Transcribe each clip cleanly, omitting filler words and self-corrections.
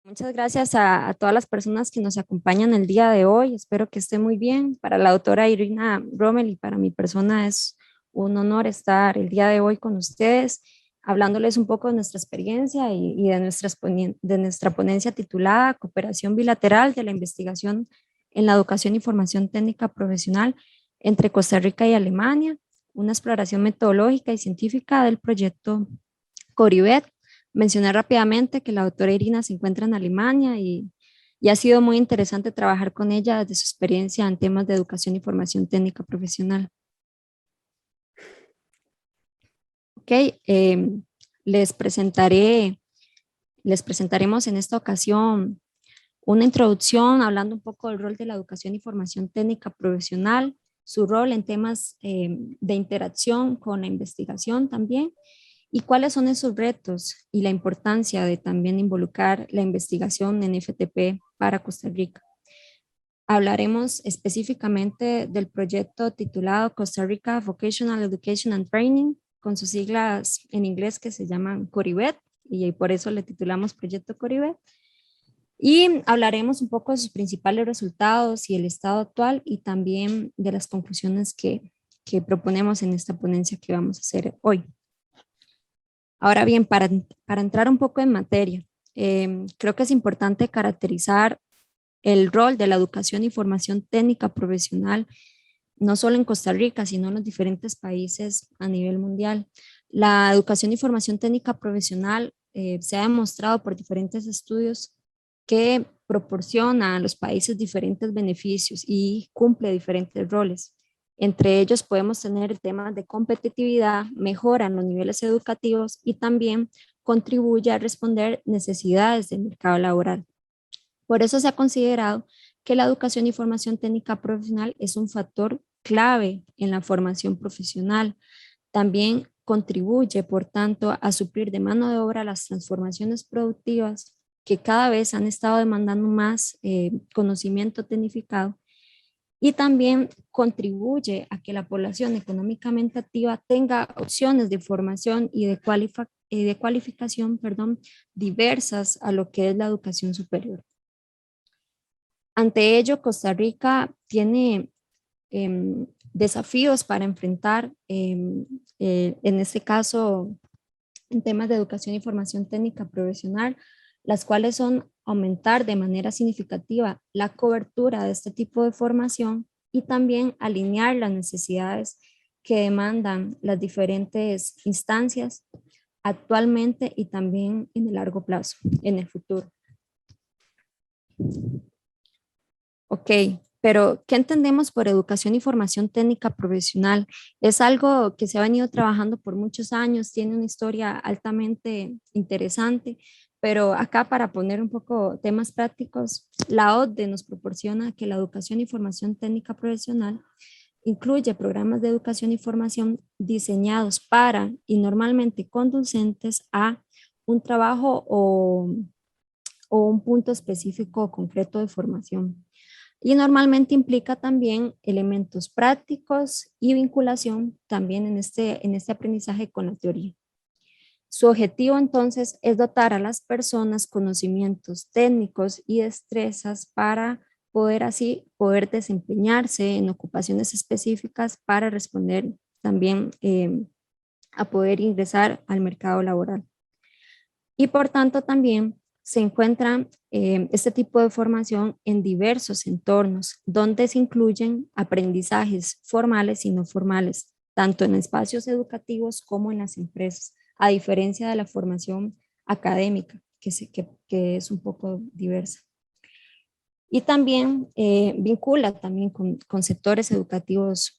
Muchas gracias a todas las personas que nos acompañan el día de hoy. Espero que esté muy bien. Para la doctora Irina Rommel y para mi persona es un honor estar el día de hoy con ustedes, hablándoles un poco de nuestra experiencia y de nuestra ponencia titulada Cooperación Bilateral de la Investigación en la Educación y Formación Técnica Profesional entre Costa Rica y Alemania, una exploración metodológica y científica del proyecto Coribet. Mencionar rápidamente que la doctora Irina se encuentra en Alemania y ha sido muy interesante trabajar con ella desde su experiencia en temas de educación y formación técnica profesional. Ok, les presentaré, les presentaremos en esta ocasión una introducción hablando un poco del rol de la educación y formación técnica profesional, su rol en temas de interacción con la investigación también, y cuáles son esos retos y la importancia de también involucrar la investigación en FTP para Costa Rica. Hablaremos específicamente del proyecto titulado Costa Rica Vocational Education and Training, con sus siglas en inglés que se llaman CORIBET, y por eso le titulamos Proyecto CORIBET. Y hablaremos un poco de sus principales resultados y el estado actual y también de las conclusiones que proponemos en esta ponencia que vamos a hacer hoy. Ahora bien, para entrar un poco en materia, creo que es importante caracterizar el rol de la educación y formación técnica profesional, no solo en Costa Rica, sino en los diferentes países a nivel mundial. La educación y formación técnica profesional se ha demostrado por diferentes estudios que proporciona a los países diferentes beneficios y cumple diferentes roles. Entre ellos podemos tener temas de competitividad, mejora en los niveles educativos y también contribuye a responder necesidades del mercado laboral. Por eso se ha considerado que la educación y formación técnica profesional es un factor clave en la formación profesional. También contribuye, por tanto, a suplir de mano de obra las transformaciones productivas que cada vez han estado demandando más conocimiento tecnificado, y también contribuye a que la población económicamente activa tenga opciones de formación y de cualificación, diversas a lo que es la educación superior. Ante ello, Costa Rica tiene desafíos para enfrentar, en este caso, en temas de educación y formación técnica profesional, las cuales son aumentar de manera significativa la cobertura de este tipo de formación y también alinear las necesidades que demandan las diferentes instancias actualmente y también en el largo plazo, en el futuro. Ok, pero ¿qué entendemos por educación y formación técnica profesional? Es algo que se ha venido trabajando por muchos años, tiene una historia altamente interesante, pero acá para poner un poco temas prácticos, la OCDE nos proporciona que la educación y formación técnica profesional incluye programas de educación y formación diseñados para y normalmente conducentes a un trabajo o un punto específico o concreto de formación. Y normalmente implica también elementos prácticos y vinculación también en este aprendizaje con la teoría. Su objetivo entonces es dotar a las personas conocimientos técnicos y destrezas para poder desempeñarse en ocupaciones específicas para responder también a poder ingresar al mercado laboral. Y por tanto también se encuentra este tipo de formación en diversos entornos, donde se incluyen aprendizajes formales y no formales, tanto en espacios educativos como en las empresas, a diferencia de la formación académica, que es un poco diversa. Y también vincula también con sectores educativos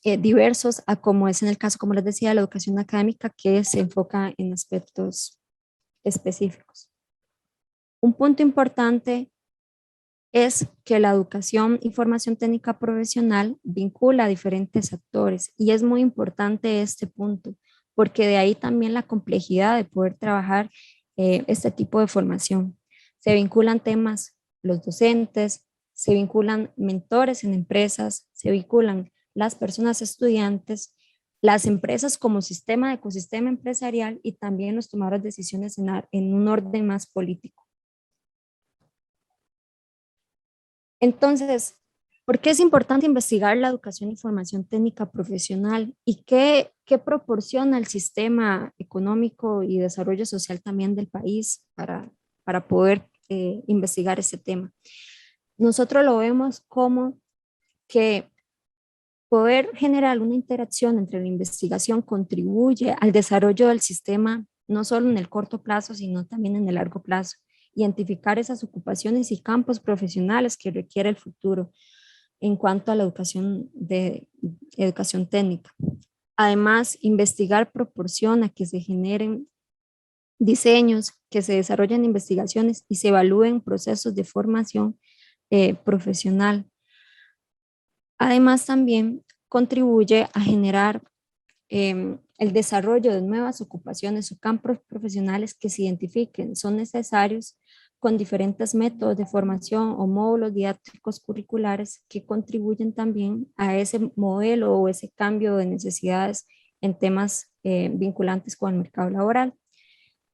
diversos, a como es en el caso, como les decía, de la educación académica, que se enfoca en aspectos específicos. Un punto importante es que la educación y formación técnica profesional vincula a diferentes actores y es muy importante este punto, porque de ahí también la complejidad de poder trabajar este tipo de formación. Se vinculan temas, los docentes, se vinculan mentores en empresas, se vinculan las personas estudiantes, las empresas como sistema de ecosistema empresarial y también los tomadores de decisiones en un orden más político. Entonces, ¿por qué es importante investigar la educación y formación técnica profesional y qué proporciona el sistema económico y desarrollo social también del país para poder investigar ese tema? Nosotros lo vemos como que poder generar una interacción entre la investigación contribuye al desarrollo del sistema, no solo en el corto plazo, sino también en el largo plazo. Identificar esas ocupaciones y campos profesionales que requiere el futuro en cuanto a la educación técnica. Además, investigar proporciona que se generen diseños, que se desarrollen investigaciones y se evalúen procesos de formación profesional. Además, también contribuye a generar el desarrollo de nuevas ocupaciones o campos profesionales que se identifiquen, son necesarios con diferentes métodos de formación o módulos didácticos curriculares que contribuyen también a ese modelo o ese cambio de necesidades en temas vinculantes con el mercado laboral.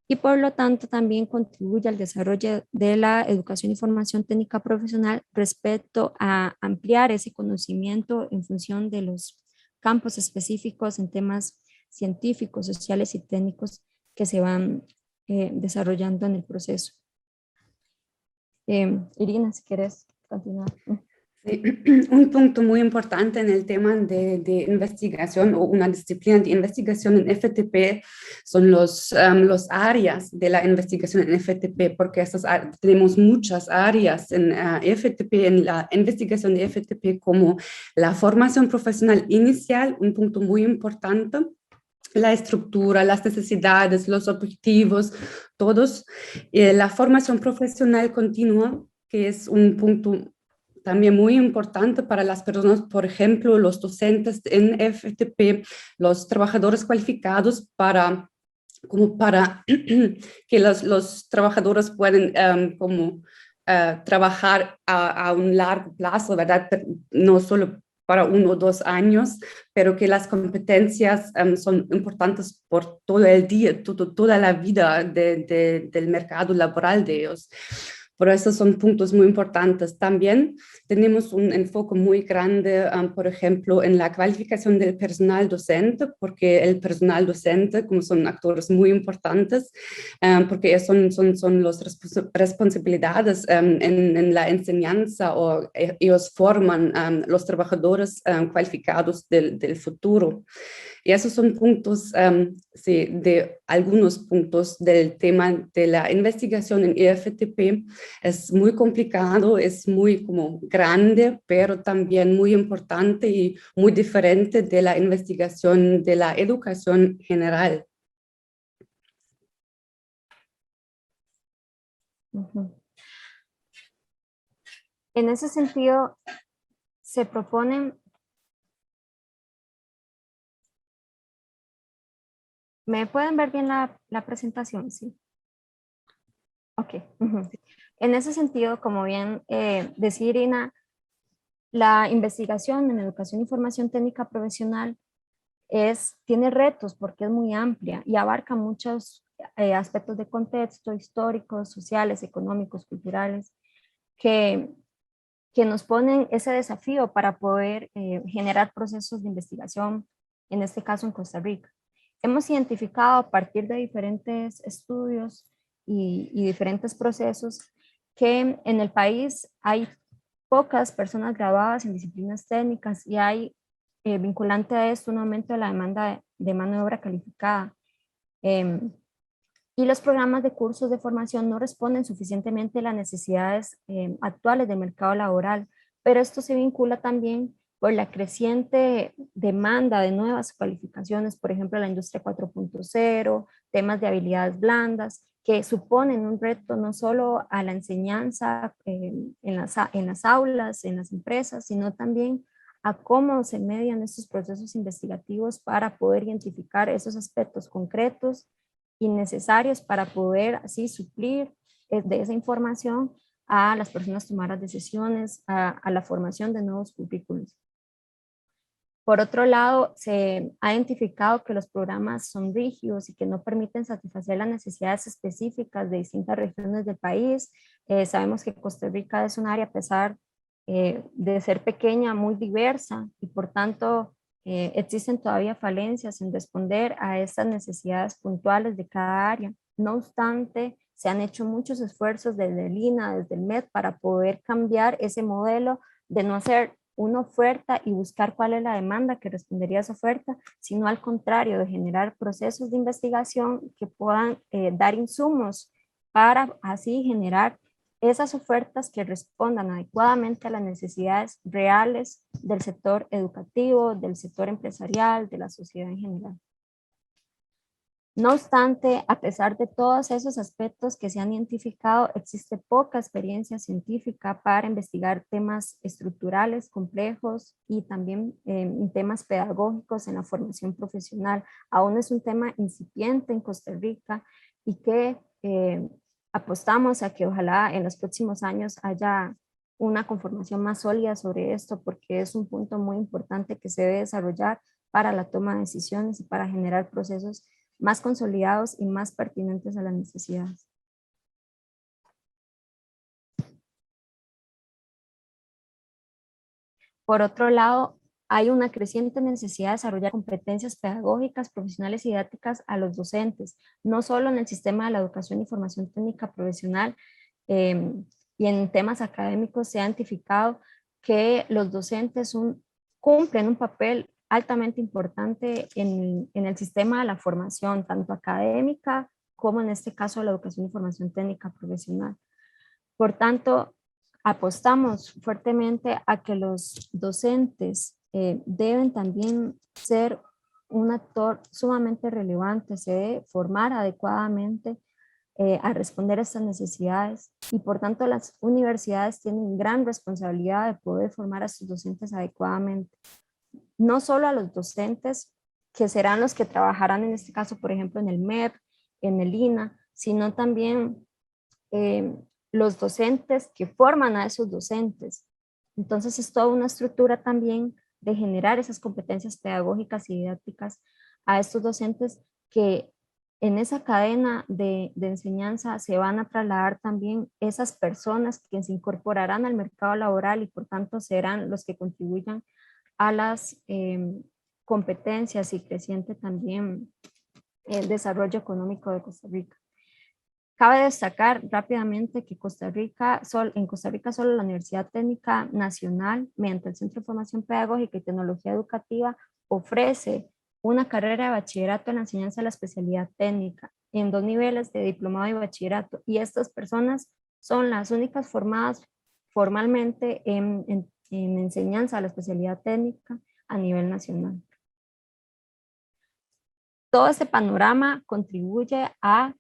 Y por lo tanto también contribuye al desarrollo de la educación y formación técnica profesional respecto a ampliar ese conocimiento en función de los campos específicos en temas científicos, sociales y técnicos que se van desarrollando en el proceso. Irina, si quieres continuar. Sí, un punto muy importante en el tema de investigación o una disciplina de investigación en FTP son los áreas de la investigación en FTP, porque tenemos muchas áreas en FTP, en la investigación de FTP, como la formación profesional inicial, un punto muy importante, la estructura, las necesidades, los objetivos, todos. La formación profesional continua, que es un punto también muy importante para las personas, por ejemplo, los docentes en FTP, los trabajadores cualificados como para que los trabajadores puedan trabajar a un largo plazo, ¿verdad? No solo para 1 o 2 años, pero que las competencias son importantes por todo el día, toda la vida del mercado laboral de ellos. Por eso son puntos muy importantes. También tenemos un enfoque muy grande, por ejemplo, en la cualificación del personal docente, porque el personal docente, como son actores muy importantes, porque son las responsabilidades en la enseñanza, o ellos forman los trabajadores cualificados del futuro. Y esos son puntos, sí, de algunos puntos del tema de la investigación en IFTP. Es muy complicado, es muy como grande, pero también muy importante y muy diferente de la investigación de la educación general. En ese sentido, se proponen. ¿Me pueden ver bien la presentación? Sí. Ok. En ese sentido, como bien decía Irina, la investigación en educación y formación técnica profesional tiene retos porque es muy amplia y abarca muchos aspectos de contexto, históricos, sociales, económicos, culturales, que, que nos ponen ese desafío para poder generar procesos de investigación, en este caso en Costa Rica. Hemos identificado a partir de diferentes estudios y diferentes procesos que en el país hay pocas personas graduadas en disciplinas técnicas y hay vinculante a esto un aumento de la demanda de mano de obra calificada. Y los programas de cursos de formación no responden suficientemente a las necesidades actuales del mercado laboral, pero esto se vincula también por la creciente demanda de nuevas cualificaciones, por ejemplo, la industria 4.0, temas de habilidades blandas, que suponen un reto no solo a la enseñanza en las aulas, en las empresas, sino también a cómo se median estos procesos investigativos para poder identificar esos aspectos concretos y necesarios para poder así suplir de esa información a las personas tomar las decisiones, a la formación de nuevos currículos. Por otro lado, se ha identificado que los programas son rígidos y que no permiten satisfacer las necesidades específicas de distintas regiones del país. Sabemos que Costa Rica es un área, a pesar de ser pequeña, muy diversa, y por tanto existen todavía falencias en responder a estas necesidades puntuales de cada área. No obstante, se han hecho muchos esfuerzos desde el INA, desde el MED, para poder cambiar ese modelo de no hacer una oferta y buscar cuál es la demanda que respondería a esa oferta, sino al contrario, de generar procesos de investigación que puedan dar insumos para así generar esas ofertas que respondan adecuadamente a las necesidades reales del sector educativo, del sector empresarial, de la sociedad en general. No obstante, a pesar de todos esos aspectos que se han identificado, existe poca experiencia científica para investigar temas estructurales complejos y también temas pedagógicos en la formación profesional. Aún es un tema incipiente en Costa Rica y que apostamos a que ojalá en los próximos años haya una conformación más sólida sobre esto, porque es un punto muy importante que se debe desarrollar para la toma de decisiones y para generar procesos más consolidados y más pertinentes a las necesidades. Por otro lado, hay una creciente necesidad de desarrollar competencias pedagógicas, profesionales y didácticas a los docentes, no solo en el sistema de la educación y formación técnica profesional y en temas académicos. Se ha identificado que los docentes cumplen un papel altamente importante en el sistema de la formación, tanto académica como en este caso la educación y formación técnica profesional. Por tanto, apostamos fuertemente a que los docentes deben también ser un actor sumamente relevante, se debe formar adecuadamente a responder a estas necesidades, y por tanto las universidades tienen gran responsabilidad de poder formar a sus docentes adecuadamente. No solo a los docentes, que serán los que trabajarán en este caso, por ejemplo, en el MEP, en el INA, sino también los docentes que forman a esos docentes. Entonces es toda una estructura también de generar esas competencias pedagógicas y didácticas a estos docentes, que en esa cadena de enseñanza se van a trasladar también esas personas que se incorporarán al mercado laboral y por tanto serán los que contribuyan a las competencias y creciente también el desarrollo económico de Costa Rica. Cabe destacar rápidamente que en Costa Rica solo la Universidad Técnica Nacional, mediante el Centro de Formación Pedagógica y Tecnología Educativa, ofrece una carrera de bachillerato en la enseñanza de la especialidad técnica en 2 niveles de diplomado y bachillerato, y estas personas son las únicas formadas formalmente en enseñanza de la especialidad técnica a nivel nacional. Todo este panorama contribuye a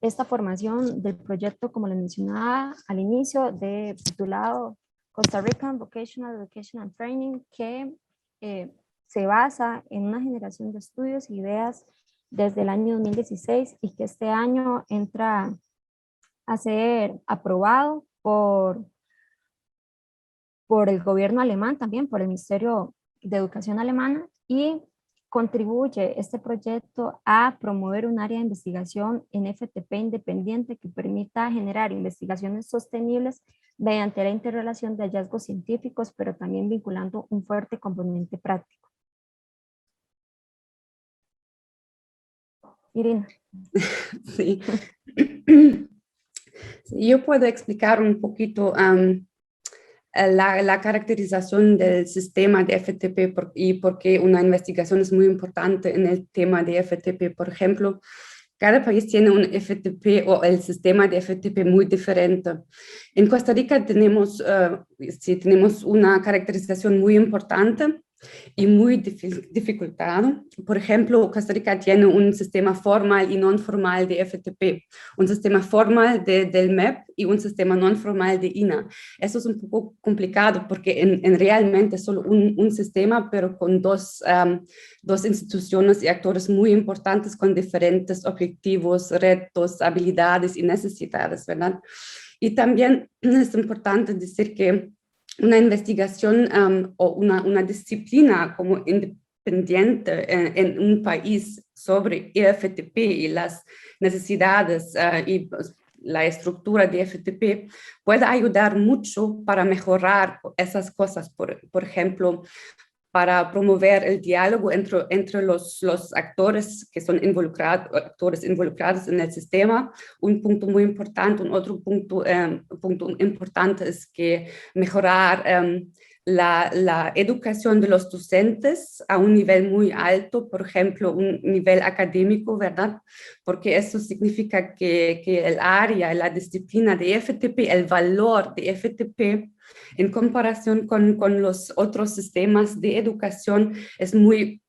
esta formación del proyecto, como les mencionaba al inicio, titulado Costa Rican Vocational Education and Training, que se basa en una generación de estudios e ideas desde el año 2016 y que este año entra a ser aprobado por el gobierno alemán, también por el Ministerio de Educación alemana, y contribuye este proyecto a promover un área de investigación en FTP independiente que permita generar investigaciones sostenibles mediante la interrelación de hallazgos científicos, pero también vinculando un fuerte componente práctico. Irina. Sí. Yo puedo explicar un poquito la caracterización del sistema de FTP y por qué una investigación es muy importante en el tema de FTP. Por ejemplo, cada país tiene un FTP o el sistema de FTP muy diferente. En Costa Rica tenemos una caracterización muy importante y muy dificultado. Por ejemplo, Costa Rica tiene un sistema formal y no formal de FTP, un sistema formal del MEP y un sistema no formal de INA. Eso es un poco complicado porque en realmente es solo un sistema, pero con dos instituciones y actores muy importantes con diferentes objetivos, retos, habilidades y necesidades, ¿verdad? Y también es importante decir que una investigación o una disciplina como independiente en un país sobre IFTP y las necesidades y pues, la estructura de FTP puede ayudar mucho para mejorar esas cosas. Por ejemplo, para promover el diálogo entre los actores que son actores involucrados en el sistema. Un punto muy importante, un otro punto importante es que mejorar la educación de los docentes a un nivel muy alto, por ejemplo, un nivel académico, ¿verdad? Porque eso significa que el área, la disciplina de FTP, el valor de FTP, en comparación con los otros sistemas de educación, es muy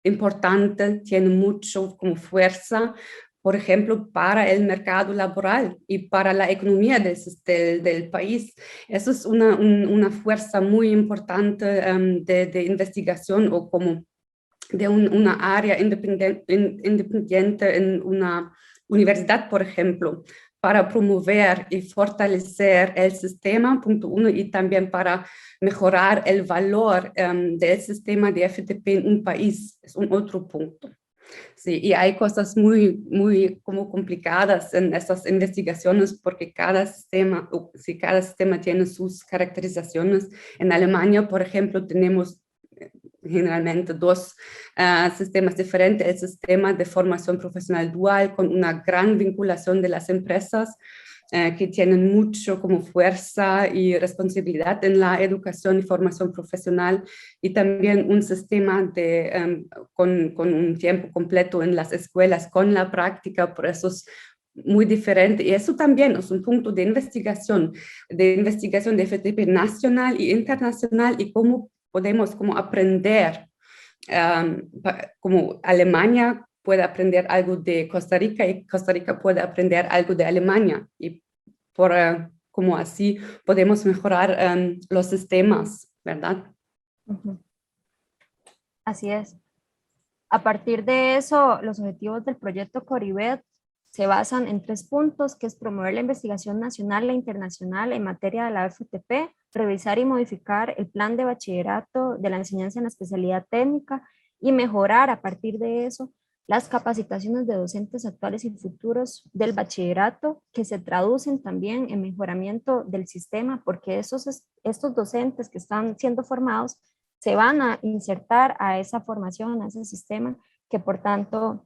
importante, tiene mucho como fuerza, por ejemplo, para el mercado laboral y para la economía del país. Eso es una fuerza muy importante de investigación o como de una área independiente en una universidad, por ejemplo, para promover y fortalecer el sistema, punto uno, y también para mejorar el valor del sistema de FTP en un país, es un otro punto. Sí, y hay cosas muy como complicadas en estas investigaciones porque cada sistema tiene sus caracterizaciones. En Alemania, por ejemplo, tenemos generalmente dos sistemas diferentes, el sistema de formación profesional dual con una gran vinculación de las empresas que tienen mucho como fuerza y responsabilidad en la educación y formación profesional y también un sistema con un tiempo completo en las escuelas con la práctica, por eso es muy diferente y eso también es un punto de investigación de FTP nacional e internacional y cómo podemos como aprender, como Alemania puede aprender algo de Costa Rica y Costa Rica puede aprender algo de Alemania y como así podemos mejorar los sistemas, ¿verdad? Ujú. Así es. A partir de eso, los objetivos del proyecto Coribet se basan en 3 puntos, que es promover la investigación nacional e internacional en materia de la FTP, revisar y modificar el plan de bachillerato de la enseñanza en la especialidad técnica y mejorar a partir de eso las capacitaciones de docentes actuales y futuros del bachillerato, que se traducen también en mejoramiento del sistema, porque estos docentes que están siendo formados se van a insertar a esa formación, a ese sistema, que por tanto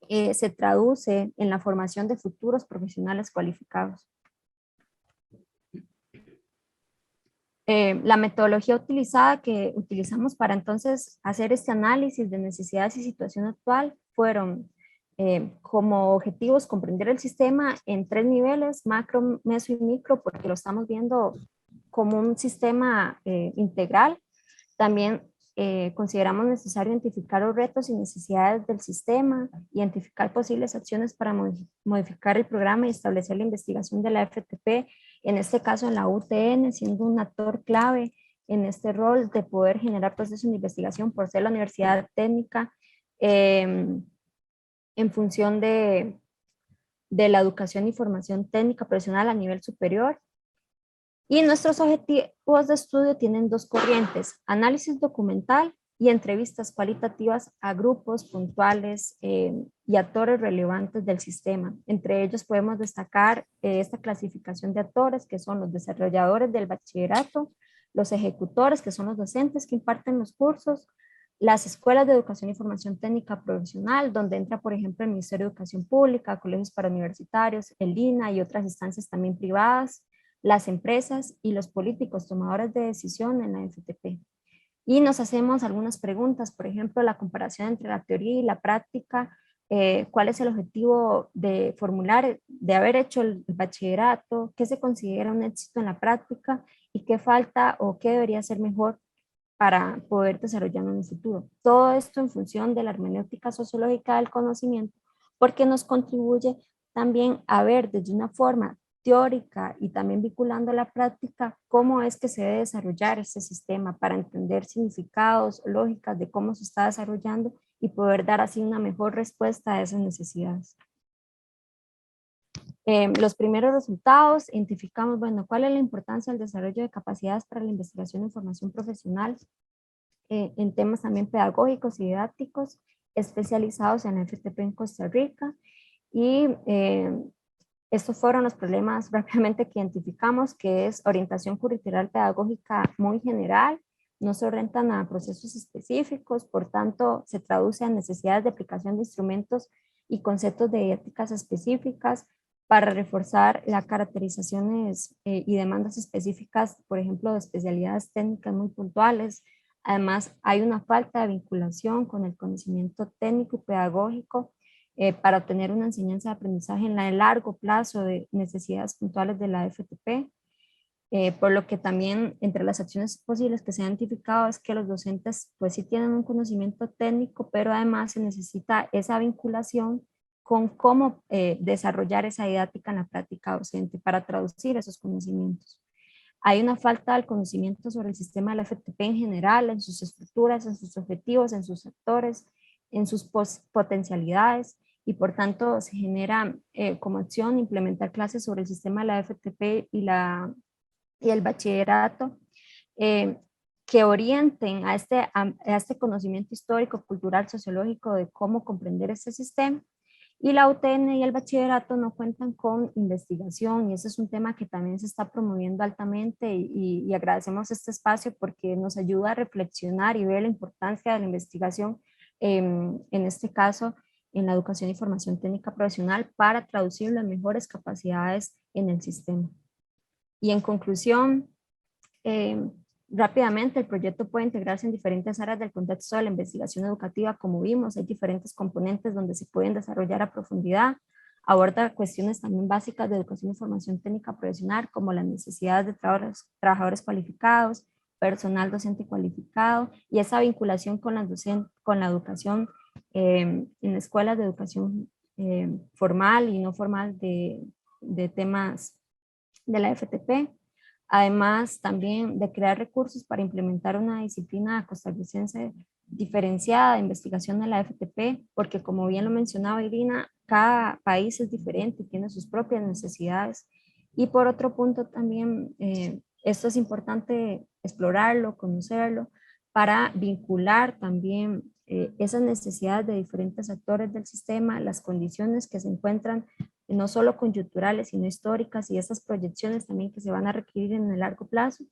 se traduce en la formación de futuros profesionales cualificados. La metodología utilizada que utilizamos para entonces hacer este análisis de necesidades y situación actual fueron como objetivos comprender el sistema en 3 niveles, macro, meso y micro, porque lo estamos viendo como un sistema integral. También consideramos necesario identificar los retos y necesidades del sistema, identificar posibles acciones para modificar el programa y establecer la investigación de la FTP, en este caso en la UTN, siendo un actor clave en este rol de poder generar procesos de investigación por ser la universidad técnica en función de la educación y formación técnica profesional a nivel superior. Y nuestros objetivos de estudio tienen 2 corrientes: análisis documental y entrevistas cualitativas a grupos puntuales y actores relevantes del sistema. Entre ellos podemos destacar esta clasificación de actores, que son los desarrolladores del bachillerato, los ejecutores, que son los docentes que imparten los cursos, las escuelas de educación y formación técnica profesional, donde entra, por ejemplo, el Ministerio de Educación Pública, colegios parauniversitarios, el INA y otras instancias también privadas, las empresas y los políticos tomadores de decisión en la FTP. Y nos hacemos algunas preguntas, por ejemplo, la comparación entre la teoría y la práctica, cuál es el objetivo de formular, de haber hecho el bachillerato, qué se considera un éxito en la práctica y qué falta o qué debería ser mejor para poder desarrollarlo en el futuro. Todo esto en función de la hermenéutica sociológica del conocimiento, porque nos contribuye también a ver desde una forma teórica y también vinculando a la práctica cómo es que se debe desarrollar este sistema para entender significados, lógicas de cómo se está desarrollando y poder dar así una mejor respuesta a esas necesidades. Los primeros resultados, identificamos, bueno, cuál es la importancia del desarrollo de capacidades para la investigación e información profesional en temas también pedagógicos y didácticos especializados en la FTP en Costa Rica. Y estos fueron los problemas rápidamente que identificamos, que es orientación curricular pedagógica muy general, no se orientan a procesos específicos, por tanto se traduce a necesidades de aplicación de instrumentos y conceptos de éticas específicas para reforzar las caracterizaciones y demandas específicas, por ejemplo, de especialidades técnicas muy puntuales. Además, hay una falta de vinculación con el conocimiento técnico y pedagógico para obtener una enseñanza de aprendizaje en el largo plazo de necesidades puntuales de la FTP. Por lo que también entre las acciones posibles que se han identificado es que los docentes pues sí tienen un conocimiento técnico, pero además se necesita esa vinculación con cómo desarrollar esa didáctica en la práctica docente para traducir esos conocimientos. Hay una falta del conocimiento sobre el sistema de la FTP en general, en sus estructuras, en sus objetivos, en sus sectores, en sus potencialidades, y por tanto se genera como acción implementar clases sobre el sistema de la FTP y el bachillerato que orienten a este conocimiento histórico, cultural, sociológico de cómo comprender este sistema. Y la UTN y el bachillerato no cuentan con investigación y ese es un tema que también se está promoviendo altamente y agradecemos este espacio porque nos ayuda a reflexionar y ver la importancia de la investigación, en este caso en la educación y formación técnica profesional para traducir las mejores capacidades en el sistema. Y en conclusión, rápidamente el proyecto puede integrarse en diferentes áreas del contexto de la investigación educativa, como vimos, hay diferentes componentes donde se pueden desarrollar a profundidad, aborda cuestiones también básicas de educación y formación técnica profesional, como las necesidades de trabajadores cualificados, personal docente cualificado, y esa vinculación con la educación en escuelas de educación formal y no formal de temas de la FTP. Además, también de crear recursos para implementar una disciplina costarricense diferenciada de investigación de la FTP, porque como bien lo mencionaba Irina, cada país es diferente y tiene sus propias necesidades. Y por otro punto también, esto es importante explorarlo, conocerlo, para vincular también esas necesidades de diferentes actores del sistema, las condiciones que se encuentran no solo coyunturales, sino históricas y esas proyecciones también que se van a requerir en el largo plazo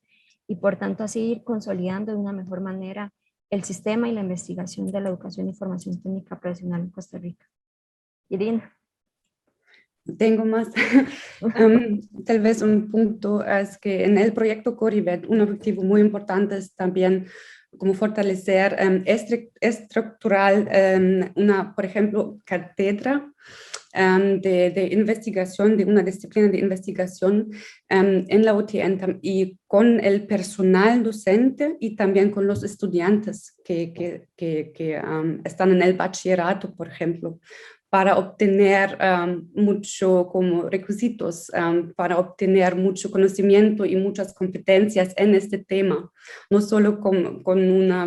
y por tanto así ir consolidando de una mejor manera el sistema y la investigación de la educación y formación técnica profesional en Costa Rica. Irina. Tengo más. Tal vez un punto es que en el proyecto Coribet un objetivo muy importante es también como fortalecer estructural una, por ejemplo, cátedra de investigación, de una disciplina de investigación en la UTN y con el personal docente y también con los estudiantes que están en el bachillerato, por ejemplo, para obtener mucho como requisitos, para obtener mucho conocimiento y muchas competencias en este tema, no solo con una